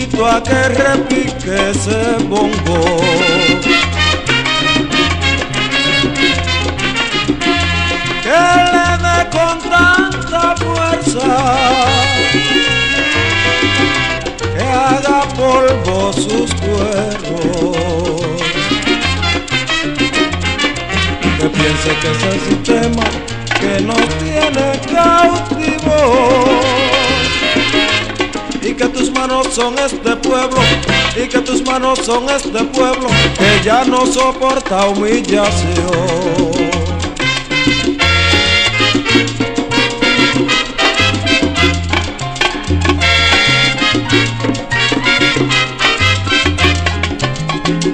invito a que repique ese bongo. Que le dé con tanta fuerza, que haga polvo sus cueros, que piense que es el sistema que nos tiene cautivos, y que tus manos son este pueblo, y que tus manos son este pueblo que ya no soporta humillación.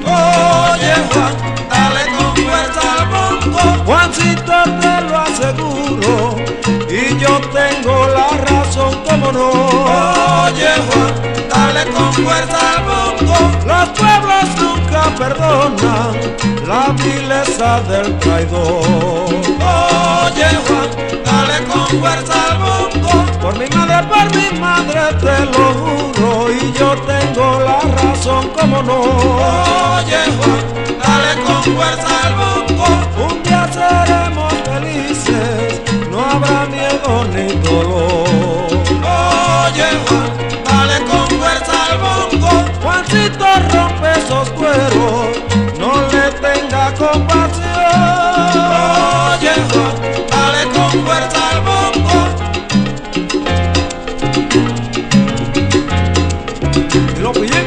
Oye Juan, dale con fuerza al bongo. Juancito, te lo aseguro, y yo tengo la razón, como no. Oye Juan, dale con fuerza al bongo. Los pueblos nunca perdonan la vileza del traidor. Oye Juan, dale con fuerza al bongo. Por mi madre te lo juro, y yo tengo la razón, como no. Oye Juan, dale con fuerza al bongo. Un día seremos felices, no habrá miedo ni dolor. Oye Juan, dale con fuerza al bongo. Juancito, rompe esos cueros, no le tenga compasión. Oye Juan, dale con fuerza al bongo. Y lo pillé.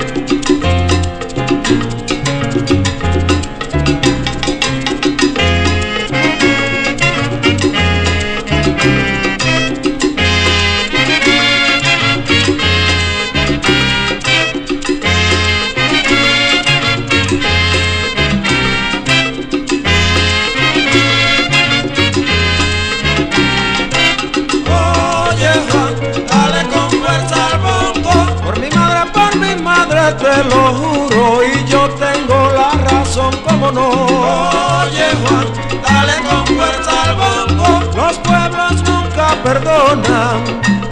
Te lo juro, y yo tengo la razón, como no. Oye Juan, dale con fuerza al bongo. Los pueblos nunca perdonan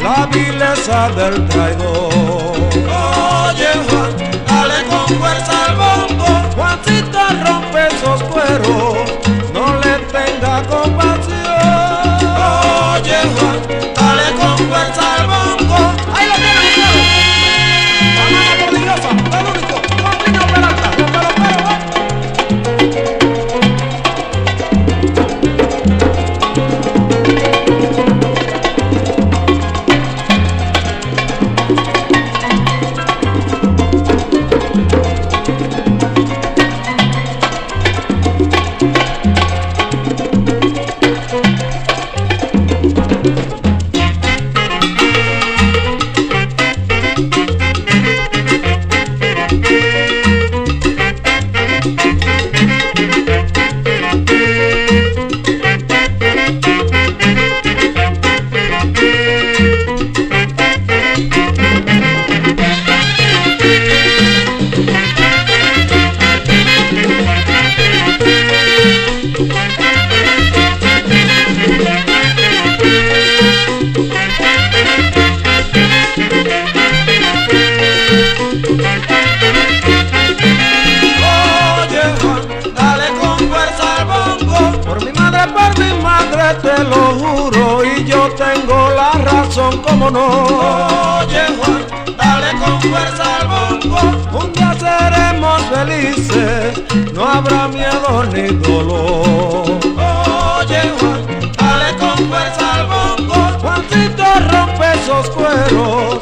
la vileza del traidor. Oye Juan, dale con fuerza al bongo. Juancito, rompe esos cueros, no le tenga compasión. Oye Juan, dale con fuerza al bongo. Ahí lo tienen ustedes. Manada poderosa, el único, Paulino Peralta, los peloteros. Te lo juro, y yo tengo la razón, como no. Oye Juan, dale con fuerza al bongo. Un día seremos felices, no habrá miedo ni dolor. Oye Juan, dale con fuerza al bongo. Juancito, rompe esos cueros,